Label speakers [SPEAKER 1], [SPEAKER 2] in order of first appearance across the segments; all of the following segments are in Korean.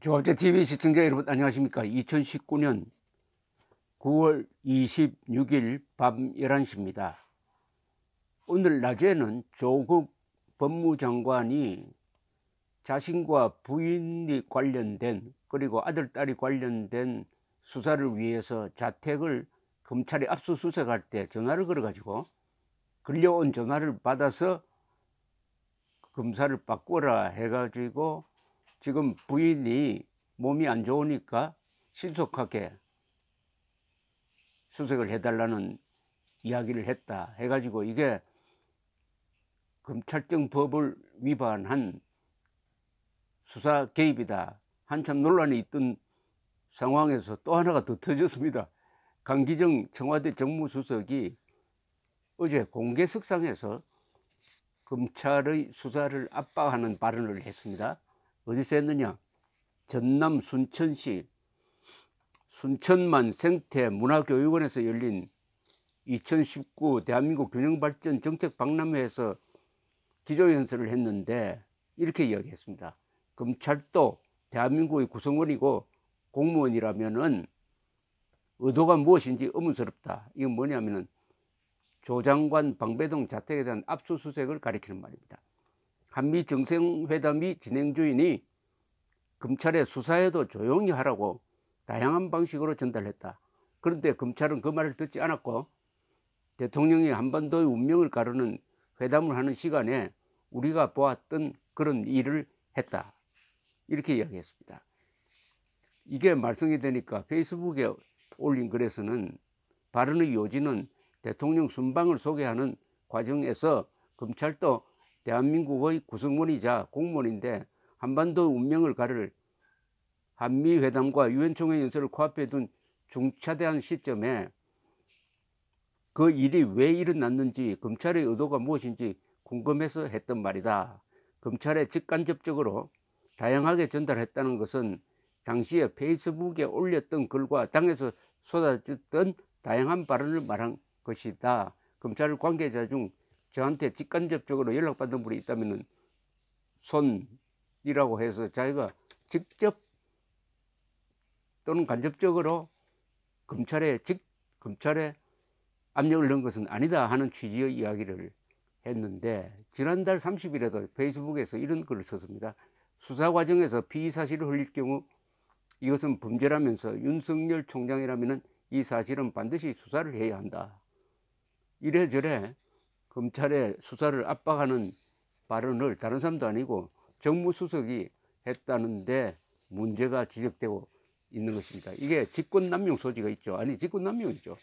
[SPEAKER 1] 조합제TV 시청자 여러분 안녕하십니까. 2019년 9월 26일 밤 11시입니다. 오늘 낮에는 조국 법무장관이 자신과 부인이 관련된 그리고 아들, 딸이 관련된 수사를 위해서 자택을 검찰이 압수수색할 때 전화를 걸어가지고 걸려온 전화를 받아서 검사를 바꾸라 해가지고 지금 부인이 몸이 안 좋으니까 신속하게 수색을 해달라는 이야기를 했다 해가지고 이게 검찰청법을 위반한 수사 개입이다. 한참 논란이 있던 상황에서 또 하나가 더 터졌습니다. 강기정 청와대 정무수석이 어제 공개석상에서 검찰의 수사를 압박하는 발언을 했습니다. 어디서 했느냐? 전남 순천시 순천만 생태문화교육원에서 열린 2019 대한민국 균형발전 정책 박람회에서 기조연설을 했는데 이렇게 이야기했습니다. 검찰도 대한민국의 구성원이고 공무원이라면은 의도가 무엇인지 의문스럽다. 이건 뭐냐면은 조 장관 방배동 자택에 대한 압수수색을 가리키는 말입니다. 한미 정상회담이 진행 중이니 검찰의 수사에도 조용히 하라고 다양한 방식으로 전달했다. 그런데 검찰은 그 말을 듣지 않았고 대통령이 한반도의 운명을 가르는 회담을 하는 시간에 우리가 보았던 그런 일을 했다. 이렇게 이야기했습니다. 이게 말썽이 되니까 페이스북에 올린 글에서는 발언의 요지는 대통령 순방을 소개하는 과정에서 검찰도 대한민국의 구성원이자 공무원인데 한반도 운명을 가를 한미회담과 유엔총회 연설을 코앞에 둔 중차대한 시점에 그 일이 왜 일어났는지 검찰의 의도가 무엇인지 궁금해서 했던 말이다. 검찰에 직간접적으로 다양하게 전달했다는 것은 당시에 페이스북에 올렸던 글과 당에서 쏟아졌던 다양한 발언을 말한 것이다. 검찰 관계자 중 저한테 직간접적으로 연락받은 분이 있다면 손이라고 해서 자기가 직접 또는 간접적으로 검찰에 압력을 넣은 것은 아니다 하는 취지의 이야기를 했는데 지난달 30일에도 페이스북에서 이런 글을 썼습니다. 수사 과정에서 피의 사실을 흘릴 경우 이것은 범죄라면서 윤석열 총장이라면 이 사실은 반드시 수사를 해야 한다. 이래저래 검찰의 수사를 압박하는 발언을 다른 사람도 아니고 정무수석이 했다는데 문제가 지적되고 있는 것입니다. 이게 직권남용 소지가 있죠. 아니 직권남용이죠.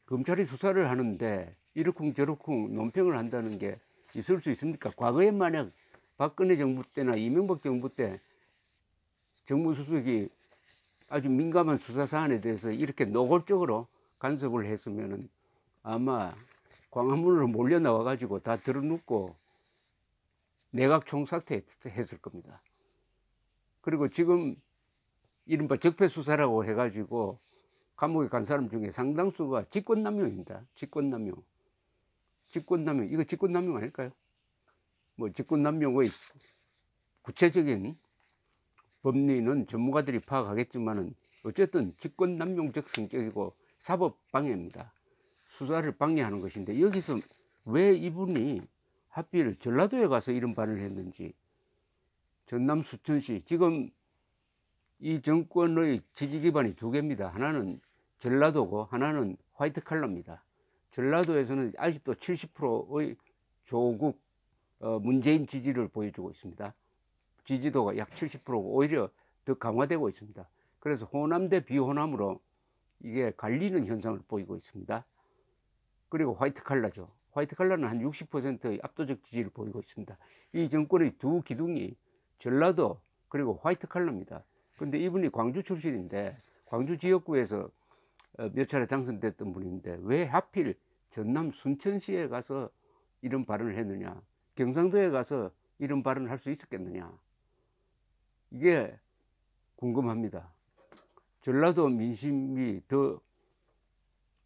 [SPEAKER 1] 검찰이 수사를 하는데 이러쿵저러쿵 논평을 한다는 게 있을 수 있습니까? 과거에 만약 박근혜 정부 때나 이명박 정부 때 정무수석이 아주 민감한 수사 사안에 대해서 이렇게 노골적으로 간섭을 했으면 아마 광화문으로 몰려 나와 가지고 다 들어눕고 내각 총사퇴 했을 겁니다. 그리고 지금 이른바 적폐수사라고 해가지고 감옥에 간 사람 중에 상당수가 직권남용입니다. 직권남용. 이거 직권남용 아닐까요? 뭐 직권남용의 구체적인 법리는 전문가들이 파악하겠지만은 어쨌든 직권남용적 성격이고 사법방해입니다. 수사를 방해하는 것인데 여기서 왜 이분이 하필 전라도에 가서 이런 발언을 했는지. 전남 수천시 지금 이 정권의 지지 기반이 두 개입니다. 하나는 전라도고 하나는 화이트 칼라입니다. 전라도에서는 아직도 70%의 조국 문재인 지지를 보여주고 있습니다. 지지도가 약 70%고 오히려 더 강화되고 있습니다. 그래서 호남 대 비호남으로 이게 갈리는 현상을 보이고 있습니다. 그리고 화이트 칼라죠. 화이트 칼라는 한 60%의 압도적 지지를 보이고 있습니다. 이 정권의 두 기둥이 전라도 그리고 화이트 칼라입니다. 근데 이분이 광주 출신인데 광주 지역구에서 몇 차례 당선됐던 분인데 왜 하필 전남 순천시에 가서 이런 발언을 했느냐, 경상도에 가서 이런 발언을 할 수 있었겠느냐, 이게 궁금합니다. 전라도 민심이 더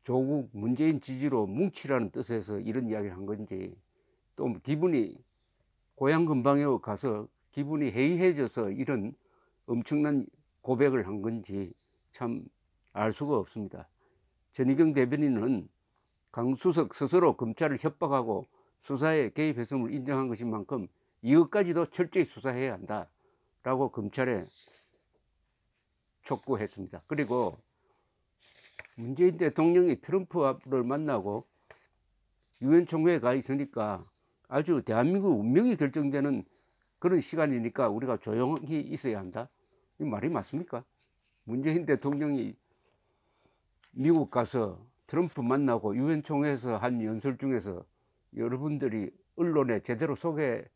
[SPEAKER 1] 조국 문재인 지지로 뭉치라는 뜻에서 이런 이야기를 한 건지, 또 기분이 고향 근방에 가서 기분이 해이해져서 이런 엄청난 고백을 한 건지 참 알 수가 없습니다. 전희경 대변인은 강수석 스스로 검찰을 협박하고 수사에 개입했음을 인정한 것인 만큼 이것까지도 철저히 수사해야 한다라고 검찰에 촉구했습니다. 그리고 문재인 대통령이 트럼프를 만나고 유엔 총회에 가 있으니까 아주 대한민국 운명이 결정되는 그런 시간이니까 우리가 조용히 있어야 한다. 이 말이 맞습니까? 문재인 대통령이 미국 가서 트럼프 만나고 유엔 총회에서 한 연설 중에서 여러분들이 언론에 제대로 소개는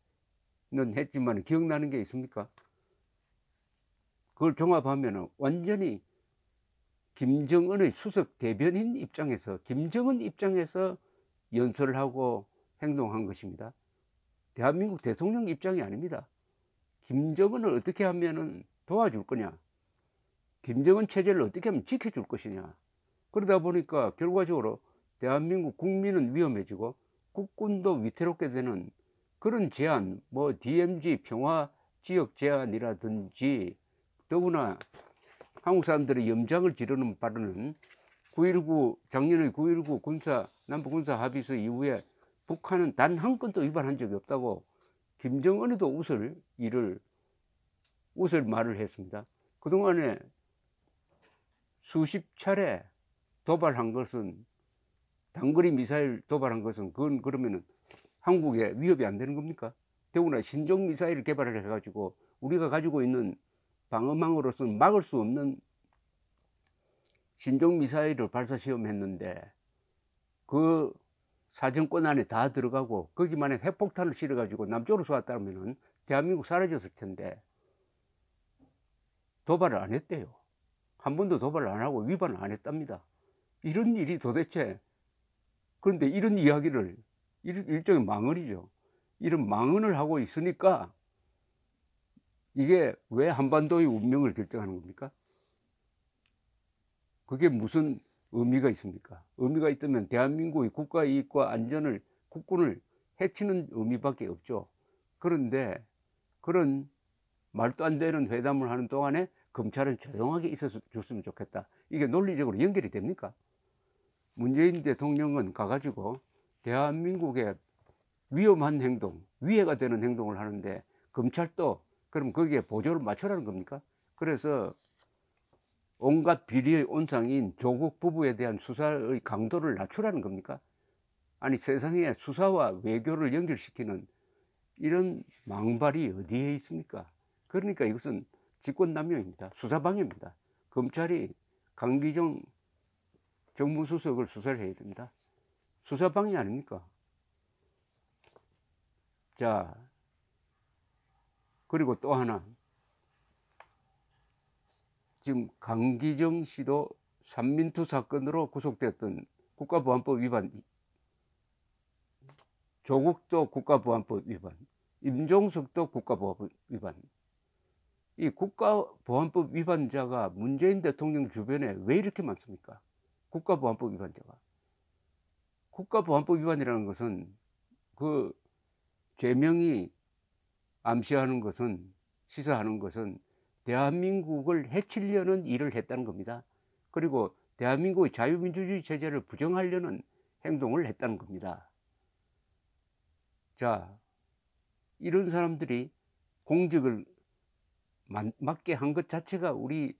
[SPEAKER 1] 했지만 기억나는 게 있습니까? 그걸 종합하면 완전히 김정은의 수석 대변인 입장에서, 김정은 입장에서 연설을 하고 행동한 것입니다. 대한민국 대통령 입장이 아닙니다. 김정은을 어떻게 하면 도와줄 거냐, 김정은 체제를 어떻게 하면 지켜줄 것이냐. 그러다 보니까 결과적으로 대한민국 국민은 위험해지고 국군도 위태롭게 되는 그런 제안, 뭐 DMZ 평화지역 제안이라든지, 더구나 한국 사람들의 염장을 지르는 발언은 9.19 작년의 9.19 남북군사 합의서 이후에 북한은 단 한 건도 위반한 적이 없다고 김정은이도 웃을 말을 했습니다. 그동안에 수십 차례 도발한 것은, 단거리 미사일 도발한 것은, 그건 그러면은 한국에 위협이 안 되는 겁니까? 더구나 신종 미사일을 개발을 해가지고 우리가 가지고 있는 방어망으로서는 막을 수 없는 신종 미사일을 발사 시험했는데 그 사정권 안에 다 들어가고 거기만에 핵폭탄을 실어가지고 남쪽으로 쏘았다면 대한민국 사라졌을 텐데 도발을 안 했대요. 한 번도 도발을 안 하고 위반을 안 했답니다. 이런 일이 도대체, 그런데 이런 이야기를, 일종의 망언이죠. 이런 망언을 하고 있으니까 이게 왜 한반도의 운명을 결정하는 겁니까? 그게 무슨 의미가 있습니까? 의미가 있다면 대한민국의 국가 이익과 안전을, 국군을 해치는 의미밖에 없죠. 그런데 그런 말도 안 되는 회담을 하는 동안에 검찰은 조용하게 있어 줬으면 좋겠다. 이게 논리적으로 연결이 됩니까? 문재인 대통령은 가가지고 대한민국의 위험한 행동, 위해가 되는 행동을 하는데 검찰도 그럼 거기에 보조를 맞춰라는 겁니까? 그래서 온갖 비리의 온상인 조국 부부에 대한 수사의 강도를 낮추라는 겁니까? 아니, 세상에 수사와 외교를 연결시키는 이런 망발이 어디에 있습니까? 그러니까 이것은 직권남용입니다. 수사방해입니다. 검찰이 강기정 정무수석을 수사를 해야 됩니다. 수사방해 아닙니까? 자, 그리고 또 하나, 지금 강기정 씨도 삼민투 사건으로 구속됐던 국가보안법 위반, 조국도 국가보안법 위반, 임종석도 국가보안법 위반. 이 국가보안법 위반자가 문재인 대통령 주변에 왜 이렇게 많습니까? 국가보안법 위반자가. 국가보안법 위반이라는 것은 그 죄명이 암시하는 것은, 시사하는 것은 대한민국을 해치려는 일을 했다는 겁니다. 그리고 대한민국의 자유민주주의 체제를 부정하려는 행동을 했다는 겁니다. 자, 이런 사람들이 공직을 맡게 한 것 자체가 우리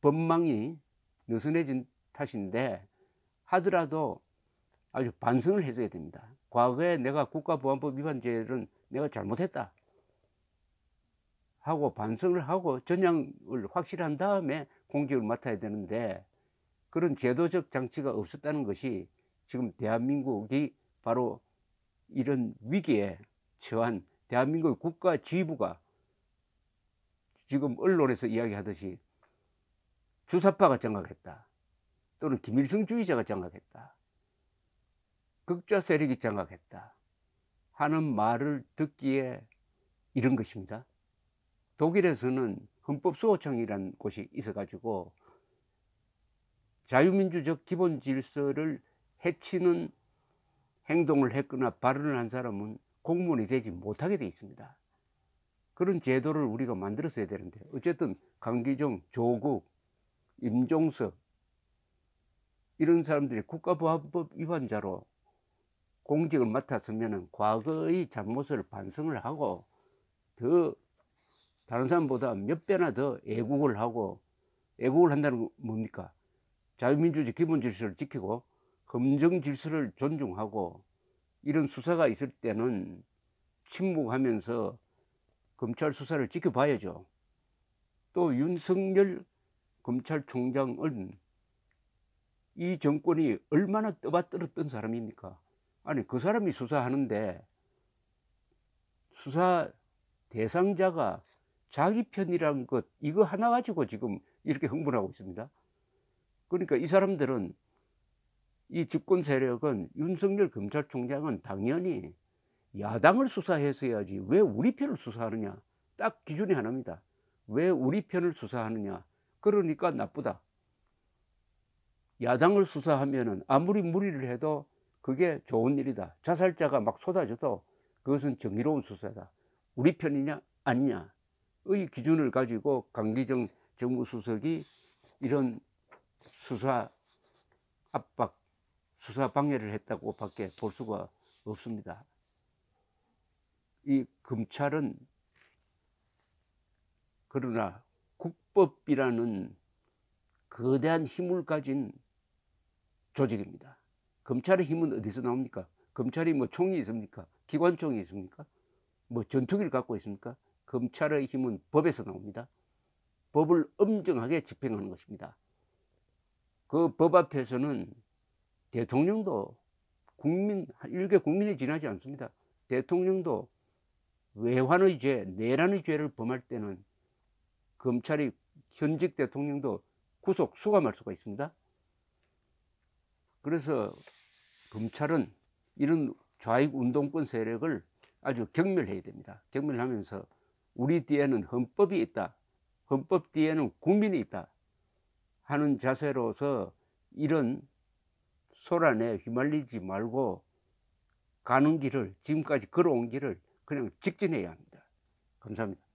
[SPEAKER 1] 법망이 느슨해진 탓인데, 하더라도 아주 반성을 해줘야 됩니다. 과거에 내가 국가보안법 위반죄는 내가 잘못했다 하고 반성을 하고 전향을 확실한 다음에 공직을 맡아야 되는데, 그런 제도적 장치가 없었다는 것이 지금 대한민국이 바로 이런 위기에 처한 대한민국의 국가 지휘부가 지금 언론에서 이야기하듯이 주사파가 장악했다, 또는 김일성주의자가 장악했다, 극좌 세력이 장악했다 하는 말을 듣기에 이런 것입니다. 독일에서는 헌법수호청이라는 곳이 있어가지고 자유민주적 기본 질서를 해치는 행동을 했거나 발언을 한 사람은 공무원이 되지 못하게 돼 있습니다. 그런 제도를 우리가 만들었어야 되는데, 어쨌든 강기정, 조국, 임종석 이런 사람들이 국가보안법 위반자로 공직을 맡았으면 과거의 잘못을 반성을 하고 더 다른 사람보다 몇 배나 더 애국을 하고, 애국을 한다는 건 뭡니까? 자유민주주의 기본 질서를 지키고 검정 질서를 존중하고, 이런 수사가 있을 때는 침묵하면서 검찰 수사를 지켜봐야죠. 또 윤석열 검찰총장은 이 정권이 얼마나 떠받들었던 사람입니까? 아니, 그 사람이 수사하는데 수사 대상자가 자기 편이란 것, 이거 하나 가지고 지금 이렇게 흥분하고 있습니다. 그러니까 이 사람들은, 이 집권 세력은, 윤석열 검찰총장은 당연히 야당을 수사했어야지 왜 우리 편을 수사하느냐, 딱 기준이 하나입니다. 왜 우리 편을 수사하느냐, 그러니까 나쁘다. 야당을 수사하면은 아무리 무리를 해도 그게 좋은 일이다. 자살자가 막 쏟아져도 그것은 정의로운 수사다. 우리 편이냐 아니냐의 기준을 가지고 강기정 정무수석이 이런 수사 압박, 수사 방해를 했다고 밖에 볼 수가 없습니다. 이 검찰은 그러나 국법이라는 거대한 힘을 가진 조직입니다. 검찰의 힘은 어디서 나옵니까? 검찰이 뭐 총이 있습니까? 기관총이 있습니까? 뭐 전투기를 갖고 있습니까? 검찰의 힘은 법에서 나옵니다. 법을 엄정하게 집행하는 것입니다. 그 법 앞에서는 대통령도 일개 국민이 지나지 않습니다. 대통령도 외환의 죄, 내란의 죄를 범할 때는 검찰이, 현직 대통령도 구속, 수감할 수가 있습니다. 그래서 검찰은 이런 좌익 운동권 세력을 아주 경멸해야 됩니다. 경멸하면서 우리 뒤에는 헌법이 있다, 헌법 뒤에는 국민이 있다 하는 자세로서 이런 소란에 휘말리지 말고 가는 길을, 지금까지 걸어온 길을 그냥 직진해야 합니다. 감사합니다.